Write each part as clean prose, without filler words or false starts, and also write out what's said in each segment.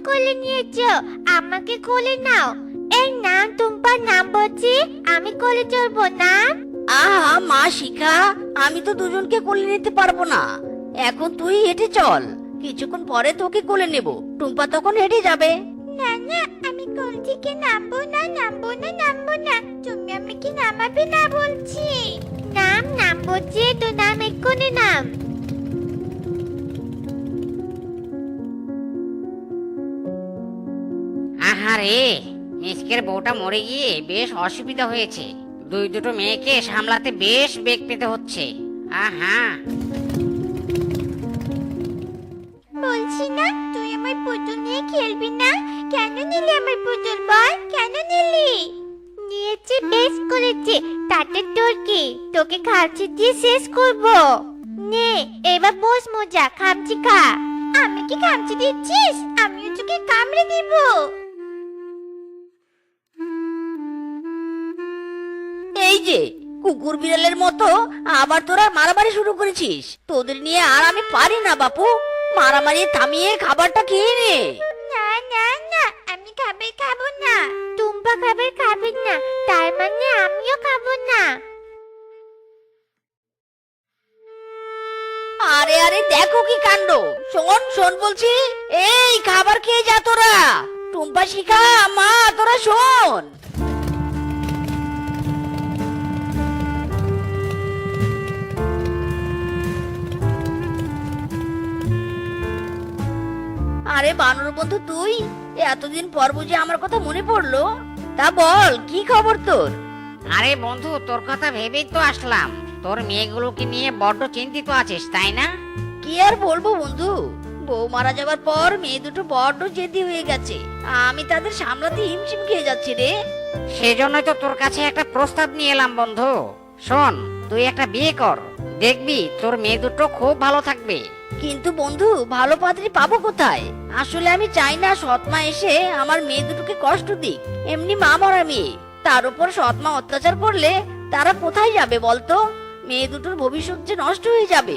কোলে নিয়েছো? আমাকে কোলে নাও। এই নাম টুম্পা, নাম বলছি, আমি কোলে চড়বো না। আহা মা শিখা, আমি তো দুজনকে কোলে নিতে পারবো না। এখন তুই হেঁটে চল, কিছুক্ষণ পরে তোকে কোলে নেব, টুম্পা তখন হেঁটে যাবে। না না, আমি কোল থেকে নামবো না, নামবো না, নামবো না। তুমি আমাকে নামাবে না বলছি। নাম, নাম বলছি তো, নাম, এক্ষুনি নাম। আহারে, মিসকের বউটা মরে গিয়ে বেশ অসুবিধা হয়েছে। দুটো মেয়েকে সামলাতে বেশ বেগ পেতে হচ্ছে। আহা, বলছি না তুই আমার পুতুল নিয়ে খেলবি না? কেন নিলি আমার পুতুল, বল কেন নিলি? নিয়েছি, বেশ করেছি, তাতে তোর কি? তোকে খামচি দিয়ে শেষ করব। নে এবার বস, মজা খামচি খা। আমি কি খামচি দিচ্ছিস? আমিও তোকে কামড়ে দিব। এই যে কুকুর বিড়ালের মতো আবার তোরা মারামারি শুরু করেছিস। তোদের নিয়ে আর আমি পারি না বাপু, মারামারি থামিয়ে খাবারটা খেয়ে নে। না না না, আমি খাবার খাবো না। টুম্পা খাবার খাবে না, তার মানে আমিও খাবো না। আরে আরে দেখো কি কাণ্ড, শোন শোন বলছি, এই খাবার খেয়ে যা তোরা। টুম্পা শিখা, মা তোরা শোন। আরে বানর বন্ধু, তুই এতদিন পর বুঝি আমার কথা মনে পড়লো? তা বল কি খবর তোর? আরে বন্ধু, তোর কথা ভেবেই তো আসলাম। তোর মেয়েগুলোকে নিয়ে বড্ড চিন্তিত আছিস, তাই না? কি আর বলবো বন্ধু, বউ মারা যাবার পর মেয়ে দুটো বড্ড জেদি হয়ে গেছে। আমি তাদের সামলাতে হিমশিম খেয়ে যাচ্ছি রে। সেজন্যই তো তোর কাছে একটা প্রস্তাব নিয়ে এলাম বন্ধু। শোন, তুই একটা বিয়ে কর, দেখবি তোর মেয়ে দুটো খুব ভালো থাকবে। কিন্তু বন্ধু, ভালো পাত্রী পাবো কোথায়? আসলে আমি চাই না সৎমা এসে আমার মেয়ে দুটোকে কষ্ট দিক। এমনি মা মরা মেয়ে, তার উপর সৎমা অত্যাচার করলে তারা কোথায় যাবে বলতো? মেয়ে দুটোর ভবিষ্যৎ যে নষ্ট হয়ে যাবে।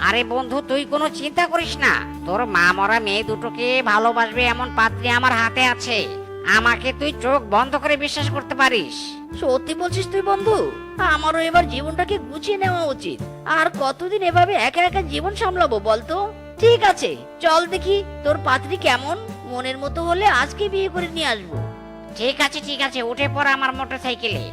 আরে বন্ধু, তুই কোনো চিন্তা করিস না, তোর মা মরা মেয়ে দুটোকে ভালোবাসবে এমন পাত্রী আমার হাতে আছে। আমাকে তুই চোখ বন্ধ করে বিশ্বাস করতে পারিস। সত্যি বলছিস তুই বন্ধু? আমারও এবার জীবনটাকে গুছিয়ে নেওয়া উচিত। আর কতদিন এভাবে একা একা জীবন সামলাবো বলতো? ঠিক আছে, চল দেখি তোর পাত্রী কেমন। মনের মতো হলে আজকে বিয়ে করে নিয়ে আসবো। ঠিক আছে ঠিক আছে, উঠে পড় আমার মোটর সাইকেলে।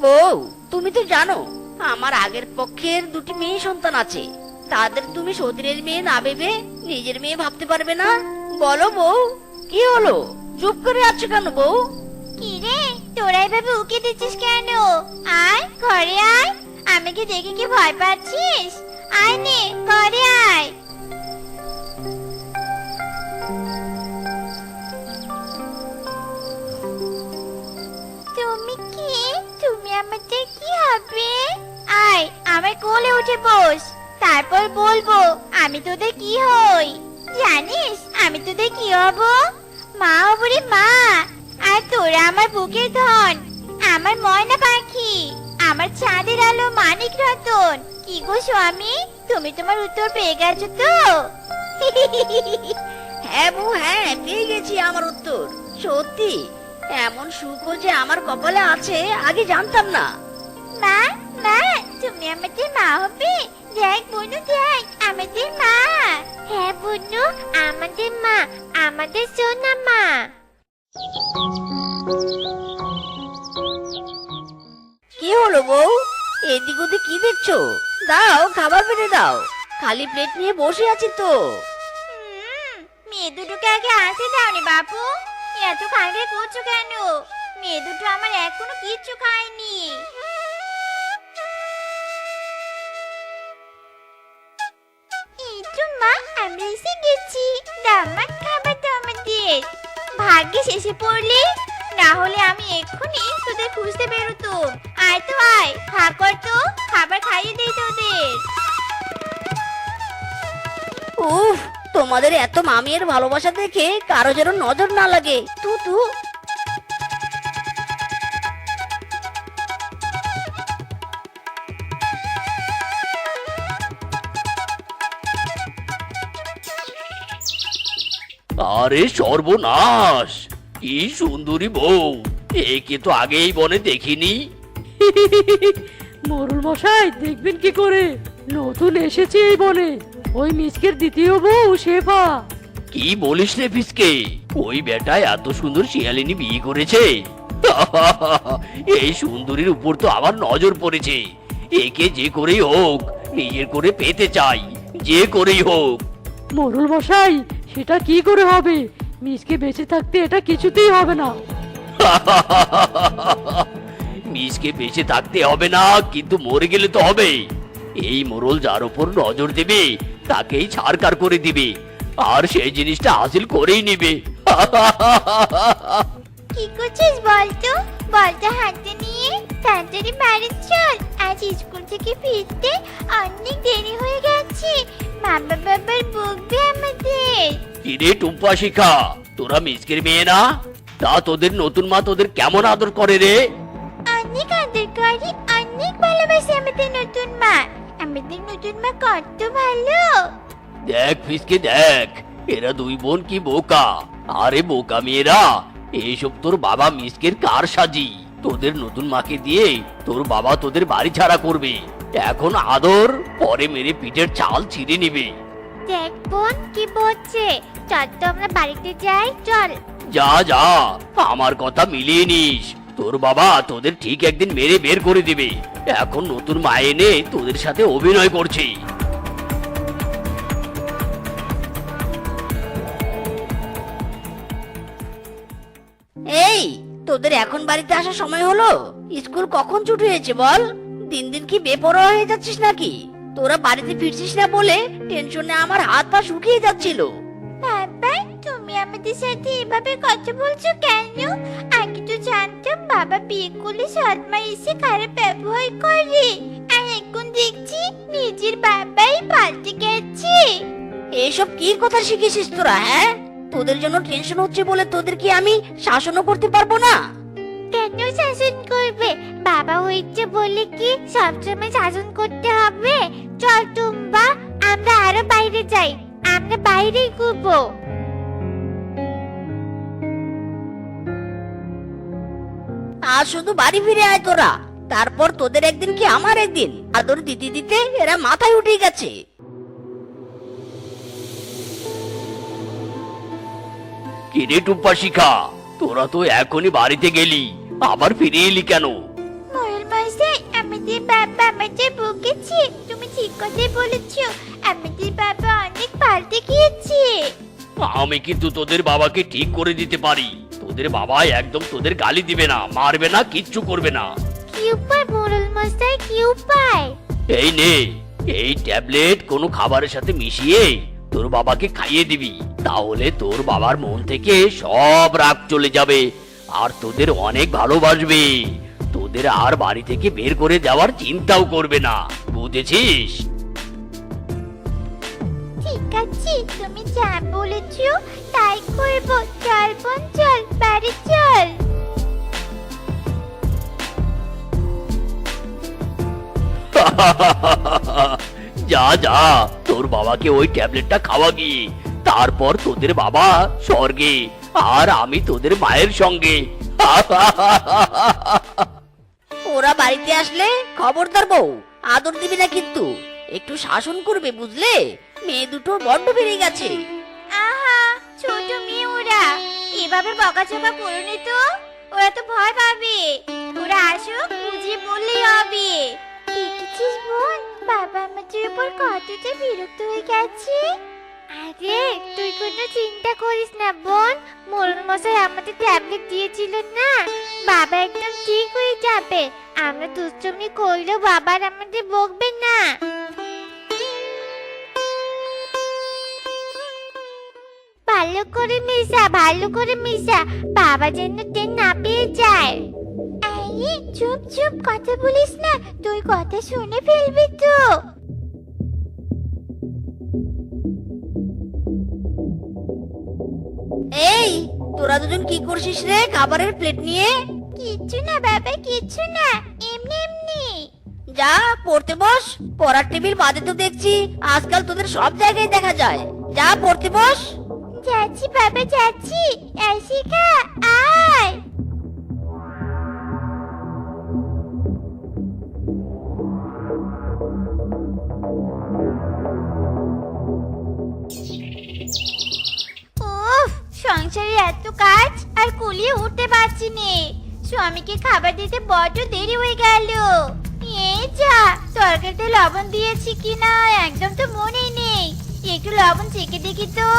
বউ, তুমি তো জানো আমার আগের পক্ষের দুটি মেয়ে সন্তান আছে। তাদের তুমি সতীনের মেয়ে না ভেবে নিজের মেয়ে ভাবতে পারবে না? বলো বউ, কি হলো? চুপ করে আছো কেন বউ? কি রে, তোরা এভাবে উকি দিচ্ছিস কেন? আয় ঘরে আয়। আমাকে দেখে কি ভয় পাচ্ছিস? আয় নে ঘরে আয়। তুমি কি? তুমি আমাদের কি হবে? আয় আমার কোলে উঠে বস, তারপর বলবো আমি তোদের কি হই। জানিস আমি তোদের কি হব? মা হব রে মা। আর তোরা আমার বুকের ধন, আমার ময়না পাখি, আমার চাঁদের আলো, মানিক রতন। কি গো স্বামী, তুমি তোমার উত্তর পেয়ে গেছো তো? হ্যাঁ বউ, হ্যাঁ পেয়ে গেছি আমার উত্তর। সত্যি এমন সুখও যে আমার কপালে আছে আগে জানতাম না। মা, মা, তুমি আমাদের মা হবে? দেখ বুনু, দেখ আমাদের মা। হ্যাঁ বুনু, আমাদের মা, আমাদের সোনা মা। কি হলো বউ, এদিক ওদিক কি দেখছো? দাও খাবার বেড়ে দাও, খালি প্লেট নিয়ে বসে আছি তো। মেয়ে দুটোকে আগে আসতে দাওনি বাপু। এত খাইয়ে করছো কেন? মেয়ে দুটো আমার এখনো কিচ্ছু খায়নি। এই তো মা, আমরা এসে গেছি। দামাক খাবার তো আমাদের। ভাগ্যিস এসে পড়লি, না হলে আমি এক্ষুনি তোদের খুঁজতে বেরোতুম। আয় তো আয়, খা কর তো, খাবার খাইয়ে দেই তোদের। উফ, তোমাদের এত মামির ভালোবাসা দেখে কারো যেন নজর না লাগে। তু তু। আরে সর্বনাশ, কি সুন্দরী বউ! একে তো আগেই বনে দেখিনি। মোরল মশাই, দেখবেন কি করে? নতুন এসেছে এই বনে। ওই মিসকের দ্বিতীয় বউ শেফা। কি বলিস রে ফিসকে? ওই বেটায় এত সুন্দর শিয়ালিনী বিয়ে করেছে? এই সুন্দরীর উপর তো আমার নজর পড়েছে। একে যে করেই হোক নিজের করে পেতে চাই, যে করেই হোক। মোরল মশাই, সেটা কি করে হবে? মিসকে বেঁচে থাকতে এটা কিছুতেই হবে না। মিসকে বেঁচে থাকতে হবে না, কিন্তু মরে গেলে তো হবে। এই মোরল যার উপর নজর দেবে তাকেই ছাড়কার করে দিবে, আর সেই জিনিসটা হাসিল করেই নিবে। কি করছিস বলতো? বলটা হাতে নিয়ে তাড়াতাড়ি বাড়ি চল, আজ স্কুল থেকে ফিরতে অনেক দেরি হয়ে গেছে। মা বাবার বকবে আমাদের। কিরে টুম্পা শিখা, তোরা মিসকের মেয়ে না? তা তোদের নতুন মা তোদের কেমন আদর করে রে? অনেক আদর করি, অনেক ভালোবাসে আমাদের নতুন মা। আমাদের নতুন মা কত ভালো। দেখ ফিসকে দেখ, এরা দুই বোন কি বোকা। আরে বোকা মেয়েরা, এইসব তোর বাবা মিসকের কার সাজি। তোদের নতুন মাকে দিয়ে তোর বাবা তোদের বাড়ি ছাড়া করবে। এখন আদর, পরে মেরে পিঠের চাল ছিঁড়ে নিবে। দেখ বোন কি বলছে, চল তো আমরা বাড়িতে যাই, চল। যা যা, আমার কথা মিলিয়ে নিস। তোর বাবা তোদের ঠিক একদিন মেরে বের করে দিবে। এখন নতুন মা এনে তোদের সাথে অভিনয় করছে। এই, তোদের এখন বাড়িতে আসার সময় হলো? স্কুল কখন ছুটি হয়েছে বল? দিন দিন কি বেপরোয়া হয়ে যাচ্ছিস নাকি? তোরা বাড়িতে ফিরছিস না বলে টেনশনে আমার হাত পা শুকিয়ে যাচ্ছিল। বাবা, তুমি আমাদের সাথে এভাবে কথা বলছো কেন? আগে তো জানতাম বাবা বিয়ে করলে সৎমা এসে খারাপ ব্যবহার করে, আর এখন দেখছি নিজের বাবাই পাল্টে গেছে। এসব কি কথা শিখেছিস তোরা? হ্যাঁ, তোদের জন্য টেনশন হচ্ছে বলে তোদের কি আমি শাসনও করতে পারবো না? কেন শাসন করবে? বাবা হয়েছে বলে কি সবসময় শাসন করতে হবে? চল টুম্বা, আমরা আরো বাইরে যাই, আমরা বাইরেই ঘুরবো। আজ শুধু বাড়ি ফিরে আয় তোরা, তারপর তোদের একদিন কি আমার একদিন। আদর দিতে দিতে এরা মাথায় উঠে গেছে। কিরে টুম্পা শিখা, তোরা তো এখনই বাড়িতে গেলি, আবার ফিরে এলি কেন? মোরল মশাই, আমাদের বাবা আমাদের বকেছে। তুমি ঠিক কথাই বলেছো, আমাদের বাবা অনেক পাল্টে গিয়েছে। আমি কিন্তু তোদের বাবাকে ঠিক করে দিতে পারি। তোদের বাবা একদম তোদের গালি দিবে না, মারবে না, কিচ্ছু করবে না। কি উপায় মোরল মশাই, কি উপায়? এই নে, এই ট্যাবলেট কোনো খাবারের সাথে মিশিয়ে তোর বাবাকে খাইয়ে দিবি। তাহলে তোর বাবার মন থেকে সব রাগ চলে যাবে, আর তোদের অনেক ভালোবাসবে। তোদের আর বাড়ি থেকে বের করে দেওয়ার চিন্তাও করবে না, বুঝেছিস? ঠিক আছে, তুমি যা বলেছো তাই করবো। চল বোন, চল বাড়ি চল। যা যা, তোর বাবাকে ওই ট্যাবলেটটা খাওয়া গিয়ে। তারপর তোদের বাবা স্বর্গে, আর আমি তোদের মায়ের সঙ্গে। ওরা বাড়িতে আসলে খবরদার বউ, আদর দিবি না কিন্তু, একটু শাসন করবে বুঝলে? মেয়ে দুটো বড্ড বেড়ে গেছে। আহা, ছোট মেয়ে ওরা, এভাবে বকাঝকা করো নি তো, ওরা তো ভয় পাবে। ওরা আসুক, বুঝিয়ে বললেই হবে। দেখেছিস বোন, বাবা আমাদের উপর কতটা বিরক্ত হয়ে গেছে। আরে তুই কোনো চিন্তা করিস না বোন, মোরল মশাই আমাদের ট্যাবলেট দিয়েছিল না, বাবা একদম ঠিক হয়ে যাবে। আমরা দুষ্টুমি করলেও বাবা আর আমাদের বকবে না। ভালো করে মিশা, ভালো করে মিশা, বাবা যেন টেন না পেয়ে যায়। আরে চুপ চুপ, কথা বলিস না, তুই কথা শুনে ফেলবি তো। তোরা দুজন কি করছিস রে খাবারের প্লেট নিয়ে? কিচ্ছু না বাবা, কিচ্ছু না, এমনি এমনি। যা পড়তে বস। পড়ার টেবিল বাদে তো দেখছি আজকাল তোদের সব জায়গায় দেখা যায়। যা পড়তে বস। যাচ্ছি বাবা, যাচ্ছি। আশিকা, আয়। উফ, সংসারে এত কাজ আর কুলিয়ে উঠতে পারছি নে। স্বামীকে খাবার দিতে বড্ড দেরি হয়ে গেল। এই যা, তরকারিতে লবণ দিয়েছি কিনা একদম তো মনেই নেই। একটু লবণ চেখে দেখি তো।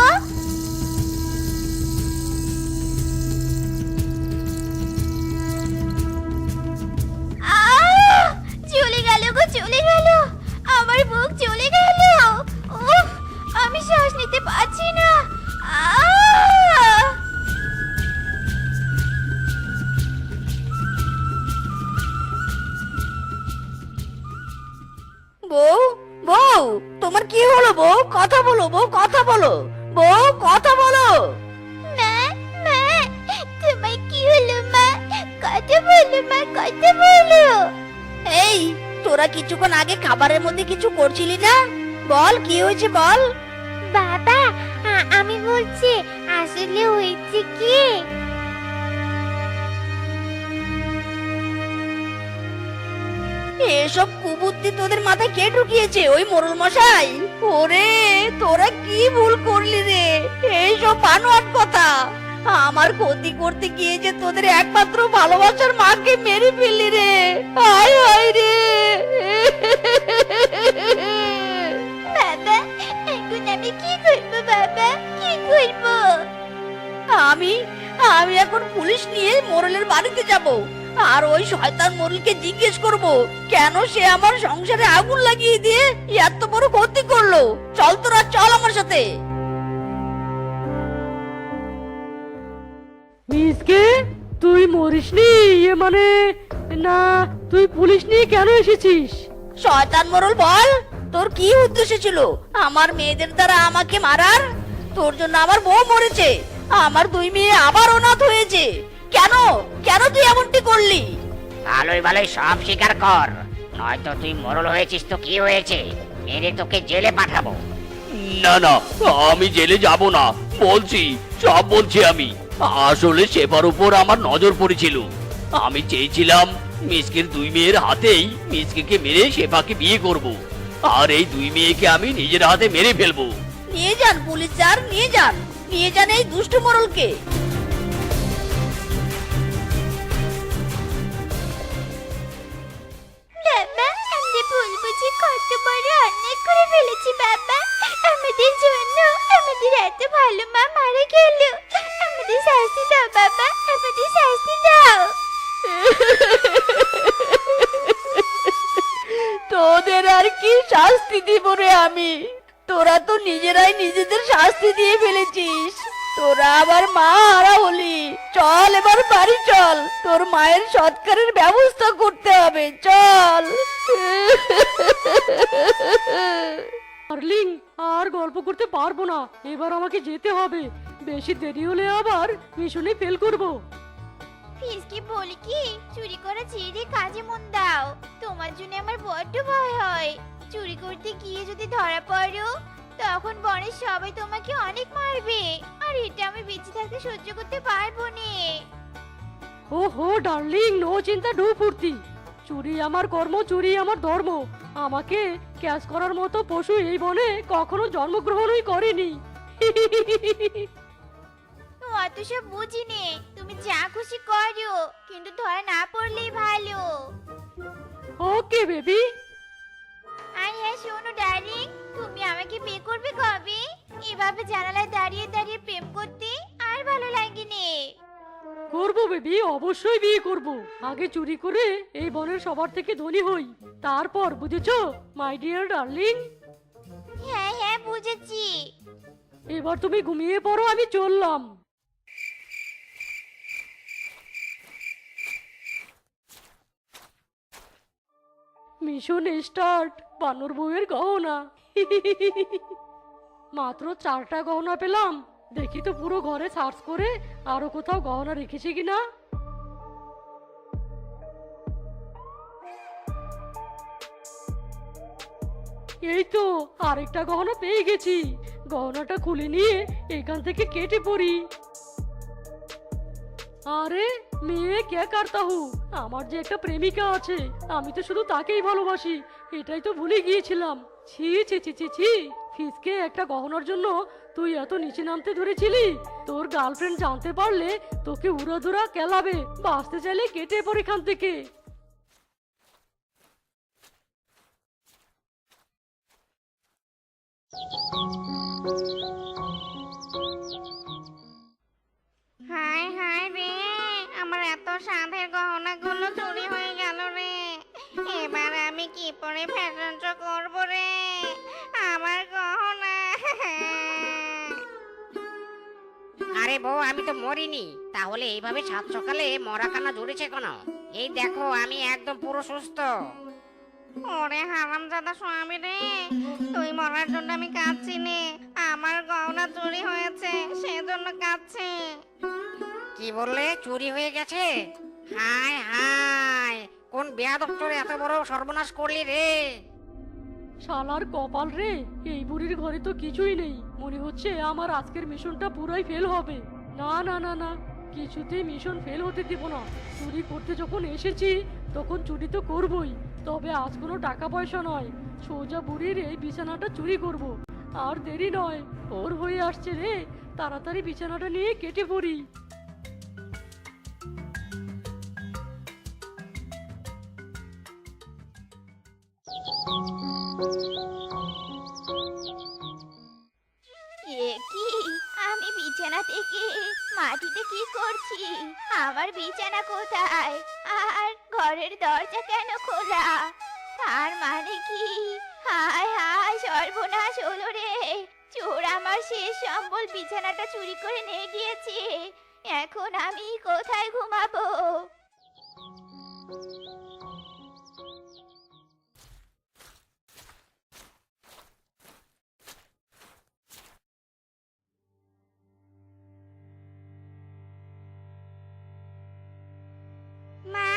আহ! চলে গেল গো, চলে গেল। আমার বুক চলে গেল। উফ, আমি শ্বাস নিতে পারছি না। আহ! বউ, বউ, তোমার কি হলো বউ? কথা বলো বউ, কথা বলো। বউ, কথা বলো। মা, মা, তোমার কি হলো মা? কথা বলো মা, কথা বলো। এই, তোরা কিছুক্ষণ আগে খাবারের মধ্যে কিছু করছিলি না? বল কি হয়েছে বল। বাবা, আমি বলছি আসলে হয়েছে কি, এসব কুবুদ্ধি তোদের মাথায় কে ঢুকিয়েছে? ওই মোড়ল মশাই? ওরে, তোরা কি ভুল করলি রে? এইসব বানোয়াট কথা। আমার ক্ষতি করতে গিয়ে যে তোদের একমাত্র ভালোবাসার মাকে মেরে ফেললি রে। হায় হায় রে। বাবা, এখন আমি কি করবো বাবা, কি করবো? আমি আমি এখন পুলিশ নিয়ে মোড়লের বাড়িতে যাব, আর ওই শয়তান মোড়লকে জিজ্ঞেস করব কেন সে আমার সংসারে আগুন লাগিয়ে দিয়ে এত বড় ক্ষতি করলো। চল তোরা, চল আমার সাথে। মিসকে, তুই মরিসনি? মানে না, তুই পুলিশ নিয়ে কেন এসেছিস? শয়তান মোড়ল, বল তোর কি উদ্দেশ্য ছিল আমার মেয়েদের দ্বারা আমাকে মারার? তোর জন্য আমার বউ মরেছে, আমার দুই মেয়ে আবার অনাথ হয়েছে। কেন কেন তুই এমনটি করলি? ভালোই ভালোই সব স্বীকার কর, নয়তো তুই মোরল হয়েছিস তো কি হয়েছে, মেরে তোকে জেলে পাঠাবো। না না, আমি জেলে যাব না, বলছি, সব বলছি আমি। আসলে শেফার উপর আমার নজর পড়েছিল। আমি চেয়েছিলাম মিসকের দুই মেয়ের হাতেই মিসকে মেরে শেফাকে বিয়ে করব, আর এই দুই মেয়েকে আমি নিজের হাতে মেরে ফেলবো। নিয়ে যান পুলিশ স্যার, নিয়ে যান, নিয়ে যান এই দুষ্ট মোড়লকে। বাবা, আমরা ভুল বুঝে কত বড় অন্যায় করে ফেলেছি বাবা। আমাদের জন্য আমাদের এত ভালো মা মারা গেল। আমাদের শাস্তি দাও বাবা, আমাদের শাস্তি দাও। তোদের আর কি শাস্তি দিব রে আমি? তোরা তো নিজেরাই নিজেদের শাস্তি দিয়ে ফেলেছিস। তোরা আবার মা হারা হলি। চল এবার বাড়ি চল, তোর মায়ের সৎকারের ব্যবস্থা করতে হবে, চল। ডার্লিং, আর গল্প করতে পারবো না, এবার আমাকে যেতে হবে। বেশি দেরি হলে আবার মিশনে ফেল করব। ফিসকে বলি কি, চুরি করা ছেড়ে কাজে মন দাও। তোমার জন্য আমার বড্ড ভয় হয়। চুরি করতে গিয়ে যদি ধরা পড়ো, তখন বনের সবাই তোমাকে অনেক মারবে, আর এটা আমি বেঁচে থাকতে সহ্য করতে পারবো না। ওহো ডার্লিং, নো চিন্তা ঢু ফুর্তি। চুরি আমার কর্ম, চুরি আমার ধর্ম। আমাকে ক্যাচ করার মতো পশু এই বনে কখনো জন্মগ্রহণই করেনি। অত সব বুঝি নে, তুমি যা খুশি করো, কিন্তু ধরা না পড়লেই ভালো। Okay baby. আর হ্যাঁ শোনো ডার্লিং, তুমি আমাকে বিয়ে করবে কবে? এভাবে জানালায় দাঁড়িয়ে দাঁড়িয়ে প্রেম করতে আর ভালো লাগেনি। করবো বেবি, অবশ্যই বিয়ে করব। আগে চুরি করে এই বনের সবার থেকে ধনী হই, তারপর, বুঝেছো মাই ডিয়ার ডার্লিং? হ্যাঁ হ্যাঁ বুঝেছি। এবার তুমি ঘুমিয়ে পড়ো, আমি চললাম। Mission start. বানর বউয়ের গহনা। মাত্র 4টা গহনা পেলাম, দেখি তো পুরো ঘরে সার্চ করে আরো কোথাও গহনা রেখেছে কিনা। এই তো আরেকটা গহনা পেয়ে গেছি। গহনাটা খুলে নিয়ে এখান থেকে কেটে পড়ি। আরে মেয়ে কে কারতা হু, আমার যে একটা প্রেমিকা আছে, আমি তো শুধু তাকেই ভালোবাসি, এটাই তো ভুলে গিয়েছিলাম। ছি ছি ছি ছি ছি, ফিসকে একটা গহনার জন্য তুই এত নিচে নামতে ধরেছিলি। তোর গার্লফ্রেন্ড জানতে পারলে তোকে উড়াধুরা কেলাবে। বাঁচতে চাইলে কেটে পড় এখান থেকে। হায় হায় রে, আমার এত সাধের গহনাগুলো চুরি হয়ে গেল রে। এবার আমি কি পরে ফ্যাশন শো করবো রে? আমার গহনা। আরে বউ, আমি তো মরিনি, তাহলে এইভাবে সাত সকালে মরা কান্না জুড়েছে কেন? এই দেখো, আমি একদম পুরো সুস্থ। ওরে হারামজাদা স্বামী রে, তুই মরার জন্য আমি কাঁদছি নে। আমার গহনা চুরি হয়েছে, সেজন্য কাঁদছি। কি বললে, চুরি হয়ে গেছে? হায় হায়, কোন বেয়াদব তোর এত বড় সর্বনাশ করলি রে? শালার কপাল রে, এই বুড়ির ঘরে তো কিছুই নেই। মনে হচ্ছে আমার আজকের মিশনটা পুরাই ফেল হবে। না না না না, কিছুতেই মিশন ফেল হতে দেব না। চুরি করতে যখন এসেছি তখন চুরি তো করবই, তবে আজ কোনো টাকা পয়সা নয়, সোজা বুড়ির এই বিছানাটা চুরি করব। আর দেরি নয়, ওর হয়ে আসছে রে, তাড়াতাড়ি বিছানাটা নিয়ে কেটে পড়ি। এ কি, আমি বিছানা থেকে মাটিতে কি করছি? আমার বিছানা কোথায়? আর ঘরের দরজা কেন খোলা? তার মানে কি? হায় হায়, সর্বনাশ হলো রে। চোর আমার শেষ সম্বল বিছানাটা চুরি করে নিয়ে গিয়েছে। এখন আমি কোথায় ঘুমাবো? মা,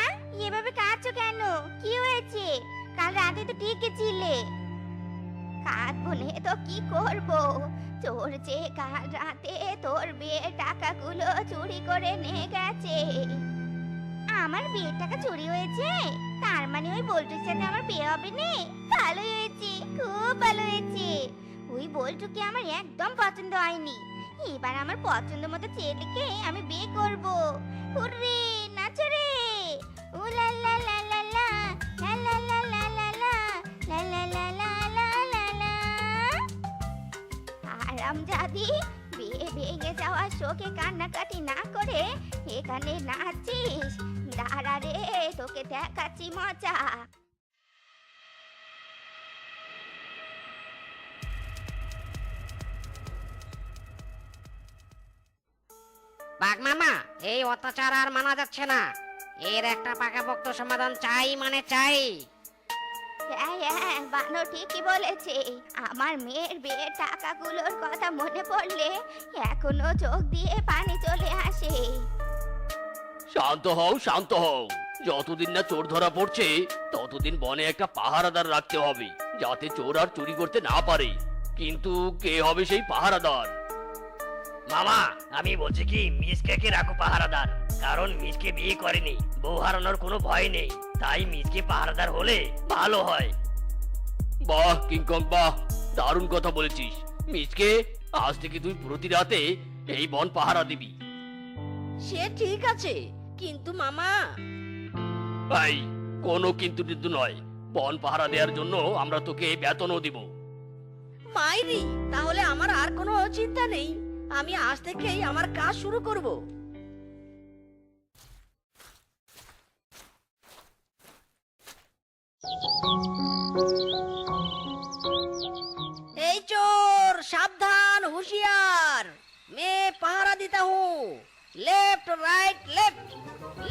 এভাবে কাঁদছো কেন? কি হয়েছে? কাল রাতে তো ঠিকই ছিলে। কাঁদবো নে তো কি করব? চোর যে কাল রাতে তোর বিয়ের টাকাগুলো চুরি করে নিয়ে গেছে। আমার বিয়ের টাকা চুরি হয়েছে? তার মানে ওই বল্টুর সাথে আমার বিয়ে হবে না? ভালোই হয়েছে, খুব ভালো হয়েছে। ওই বল্টুকে আমার একদম পছন্দ হয়নি। এবার আমার পছন্দ মতো ছেলেকে আমি বিয়ে করব। হুররে, নাচো রে! উ লা লা লা লা লা, লা লা লা লা লা লা, লা লা লা লা লা লা লা। হারামজাদি, বিয়ে ভেঙে যাওয়ার শোকে কান্নাকাটি না করে এখানে নাচছিস? দাঁড়া রে, তোকে দেখাচ্ছি মজা। বাঘ মামা, এই অত্যাচার আর মানা যাচ্ছে না। এর একটা পাকাপোক্ত সমাধান চাই, মানে চাই। হ্যাঁ হ্যাঁ, বানর ঠিকই বলেছে। আমার মেয়ের বিয়ের টাকাগুলোর কথা মনে পড়লে এখনো চোখ দিয়ে পানি চলে আসে। শান্ত হও, শান্ত হও। যতদিন না চোর ধরা পড়ছে ততদিন বনে একটা পাহারাদার রাখতে হবে, যাতে চোর আর চুরি করতে না পারে। কিন্তু কে হবে সেই পাহারাদার? মামা, আমি বলছি কি, মিসকে রাখো পাহারাদার। কারণ মিসকে বিয়ে করেনি, বউ হারানোর কোনো ভয় নেই, তাই মিসকে পাহারাদার হলে ভালো হয়। বাহ কিংকং, বাহ, দারুণ কথা বলেছিস। মিসকে, আজ থেকে তুই প্রতি রাতে এই বন পাহারা দিবি। সে ঠিক আছে, কিন্তু মামা। ভাই, কোনো কিন্তু টিন্তু নয়। বন পাহারা দেওয়ার জন্য আমরা তোকে বেতনও দিব। মাইরি, তাহলে আমার আর কোনো চিন্তা নেই। আমি আজ থেকেই আমার কাজ শুরু করব। এই চোর, সাবধান, হুঁশিয়ার। मैं पहरा देता हूँ। Left right left,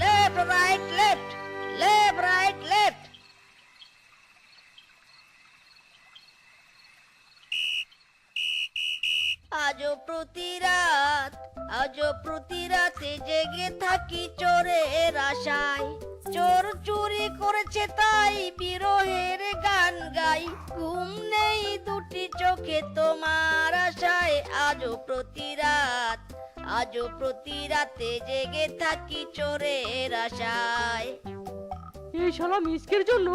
left right left, left right left. আজও প্রতি রাতে জেগে থাকি চোরের আশায়। চোর চুরি করেছে তাই বিরহের গান গাই, ঘুম নেই দুটি চোখে তোমার আশায়। আজও প্রতি রাতে জেগে থাকি চোরের আশায়। এই শালা মিসকের জন্য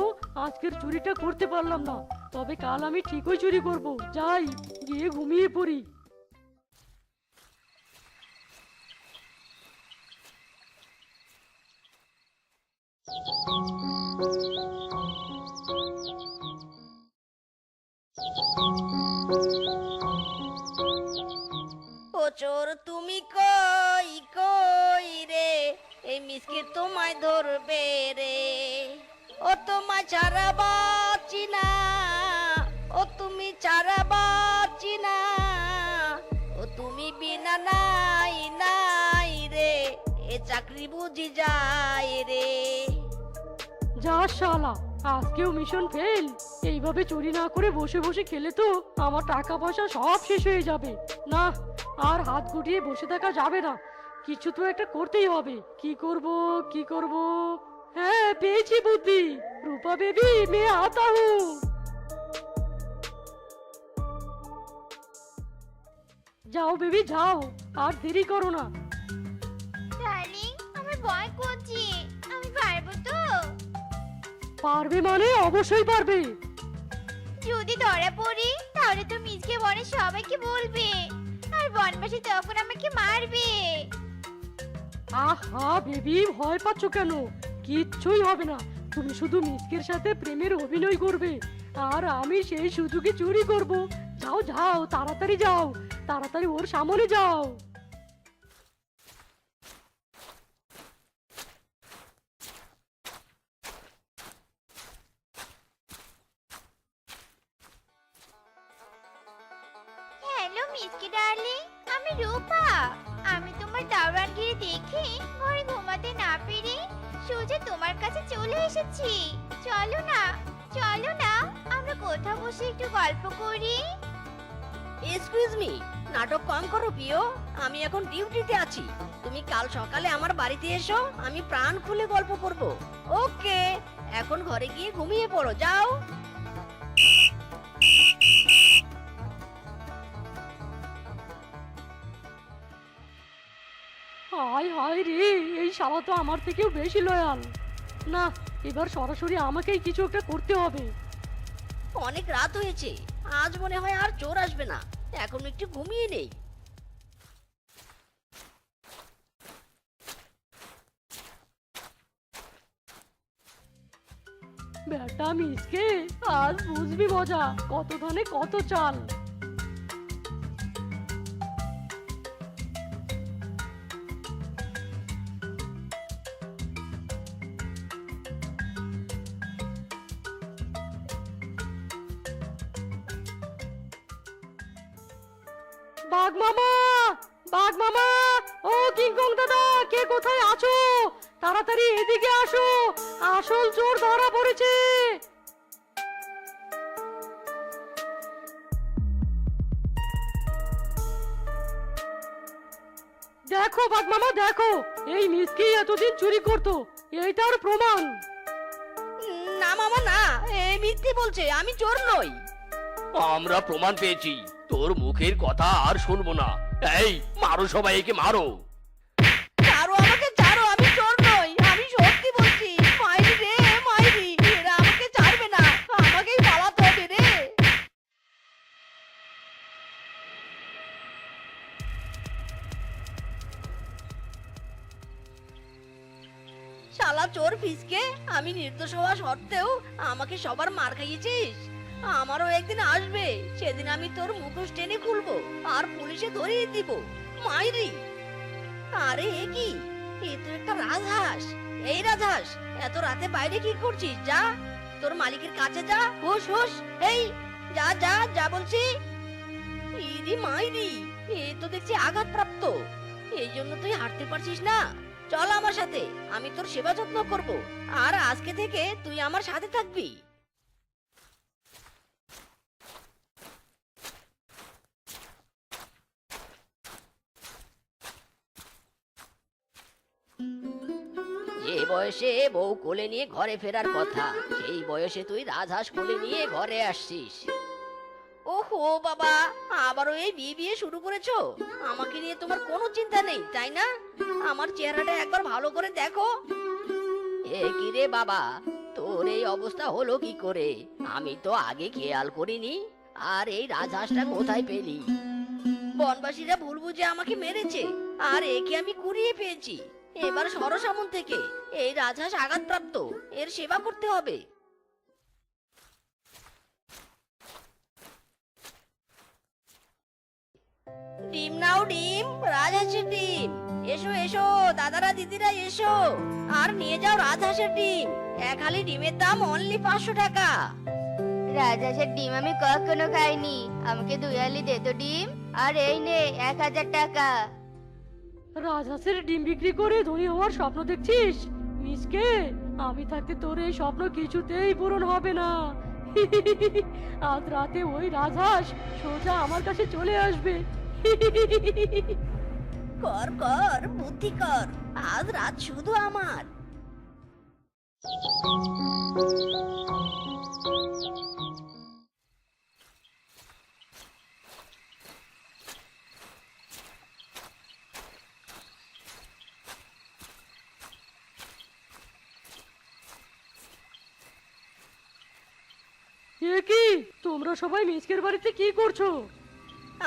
আজকের চুরিটা করতে পারলাম না, তবে কাল আমি ঠিকই চুরি করব। যাই, গিয়ে ঘুমিয়ে পড়ি। ও চোর তুমি কই কই রে, এই মিসকে তোমায় ধরবে রে। ও তোমায় ছাড়া বাঁচি না, ও তুমি ছাড়া বাঁচি না, ও তুমি বিনা নাই নাই রে, এ চাকরি বুঝি যায় রে। যা শালা, আজকেও মিশন ফেল। এইভাবে চুরি না করে বসে বসে খেলে তো আমার টাকা পয়সা সব শেষ হয়ে যাবে। না, আর হাত গুটিয়ে বসে থাকা যাবে না, কিছু তো একটা করতেই হবে। কি করব? হ্যাঁ, পেয়েছি বুদ্ধি। রূপা বেবি, मैं आता हूँ। যাও বেবি যাও, আর দেরি করো না। ডার্লিং, আমার ভয় করছে, আমি পারবো তো? পারবে মানে অবশ্যই পারবে। যদি ধরা পড়ি তাহলে তো মিসকে বনে সবাইকে বলবে, আর বনবাসী তখন আমাকে মারবে। আহা বেবি, ভয় পাচ্ছ কেন? কিচ্ছুই হবে না। তুমি শুধু মিসকের সাথে প্রেমের অভিনয় করবে, আর আমি সেই সুযোগে চুরি করব। যাও যাও, তাড়াতাড়ি যাও, তাড়াতাড়ি ওর সামনে যাও। হ্যালো মিসকে ডার্লিং, আমি রূপা। আমি তোমার দাওরানগিরি দেখে ঘরে ঘুমাতে না পেরে সোজা তোমার কাছে চলে এসেছি। চলো না, চলো না, আমরা কোথাও বসে একটু গল্প করি। এক্সকিউজ মি, নাটক কম করো প্রিয়, আমি এখন ডিউটিতে আছি। তুমি কাল সকালে আমার বাড়িতে এসো, আমি প্রাণ খুলে গল্প করব। ওকে, এখন ঘরে গিয়ে ঘুমিয়ে পড়ো, যাও। হায় হায় রে, এই শালা তো আমার থেকেও বেশি লয়াল। না, এবার সরাসরি আমাকেই কিছু একটা করতে হবে। অনেক রাত হয়েছে, আজ মনে হয় আর চোর আসবে না, এখন একটু ঘুমিয়ে নেই। বেটা মিসকে, আজ বুঝবি মজা, কত ধানে কত চাল। বাঘ মামা, বাঘ মামা, ও কিংকং দাদা, কে কোথায় আছো? তাড়াতাড়ি এদিকে আসো, আসল চোর ধরা পড়েছে। দেখো বাঘ মামা, দেখো, এই মিসকি এতদিন চুরি করতো, এইটার প্রমাণ। না মামা না, এই মিথ্যে বলছে, আমি চোর নই। আমরা প্রমাণ পেয়েছি, তোর মুখের কথা আর শুনবো না। এই মারো, সবাই একে মারো। ছাড়ো আমাকে, ছাড়ো, আমি চোর নই, আমি সত্যি বলছি। মাইরি রে মাইরি, এরা আমাকে ছাড়বে না, আমাকেই পালাতে হবে রে। শালা চোর ফিসকে, আমি নির্দোষ হওয়া সত্ত্বেও আমাকে সবার মার খাইয়েছিস। আমারও একদিন আসবে, সেদিন আমি তোর মুখোশ টেনে খুলবো আর পুলিশে ধরিয়ে দিব। মাইরি, আরে এ কি, এ তো একটা রাজহাঁস। এই রাজহাঁস, এত রাতে বাইরে কি করছিস? যা, তোর মালিকের কাছে যা, হুশ হুশ, এই যা যা যা বলছি। ইরি মাইরি, এ তো দেখছি আঘাতপ্রাপ্ত, এই জন্য তুই হাঁটতে পারছিস না। চল আমার সাথে, আমি তোর সেবা যত্ন করব, আর আজকে থেকে তুই আমার সাথে থাকবি। বয়সে বউ কোলে নিয়ে ঘরে ফেরার কথা, সেই বয়সে তুই রাজহাঁস কোলে নিয়ে ঘরে আসছিস। ওহো বাবা, আবারও এই বিয়ে বিয়ে শুরু করেছো? আমাকে নিয়ে তোমার কোনো চিন্তা নেই তাই না? আমার চেহারাটা একবার ভালো করে দেখো। এ কি রে বাবা, তোর এই অবস্থা হলো কি করে? আমি তো আগে খেয়াল করিনি। আর এই রাজহাঁসটা কোথায় পেলি? বনবাসীরা ভুল বুঝে আমাকে মেরেছে, আর একে আমি কুড়িয়ে পেয়েছি। এবার সরসামন থেকে এই রাজহাঁস আঘাতপ্রাপ্ত, এর সেবা করতে হবে। ডিম নাও ডিম, রাজহাঁসের ডিম। এসো এসো দাদারা দিদিরা এসো, আর নিয়ে যাও রাজহাঁসের ডিম। এক হালি ডিমের দাম অনলি 500 টাকা। রাজহাঁসের ডিম আমি কখনো খাইনি, আমাকে 2 আলি দে তো ডিম। আর এই নে 1000 টাকা। রাজহাঁসের ডিম বিক্রি করে ধনী হওয়ার স্বপ্ন দেখছিস মিসকে? আমি থাকতে তোর এই স্বপ্ন কিছুতেই পূরণ হবে না। আজ রাতে ওই রাজহাঁস সোজা আমার কাছে চলে আসবে। কর কর বুদ্ধি কর, আজ রাত শুধু আমার। এ কি, তোমরা সবাই মিসকের বাড়িতে কি করছো?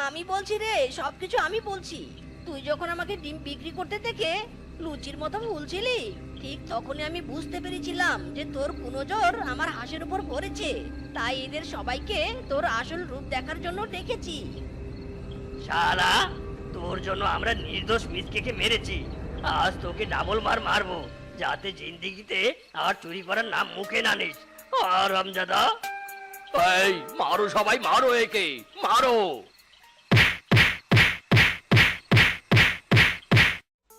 আমি বলছি রে, সবকিছু আমি বলছি। তুই যখন আমাকে ডিম বিক্রি করতে দেখে লুচির মতো ফুলছিলি, ঠিক তখনই আমি বুঝতে পেরেছিলাম যে তোর কুনজর আমার হাঁসের উপর পড়েছে। তাই এদের সবাইকে তোর আসল রূপ দেখার জন্য ডেকেছি। শালা, তোর জন্য আমরা নির্দোষ মিসকেকে মেরেছি। আজ তোকে ডাবল মার মারবো, যাতে জিন্দেগিতে আর চুরি করার নাম মুখে না নিস। আর আমজাদা, এই মারো, সবাই মারো, একে মারো।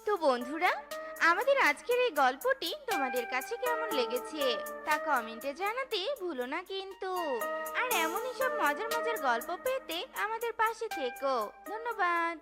তো বন্ধুরা, আমাদের আজকের এই গল্পটি তোমাদের কাছে কেমন লেগেছে তা কমেন্টে জানাতে ভুলো না কিন্তু। আর এমনই সব মজার মজার গল্প পেতে আমাদের পাশে থেকো। ধন্যবাদ।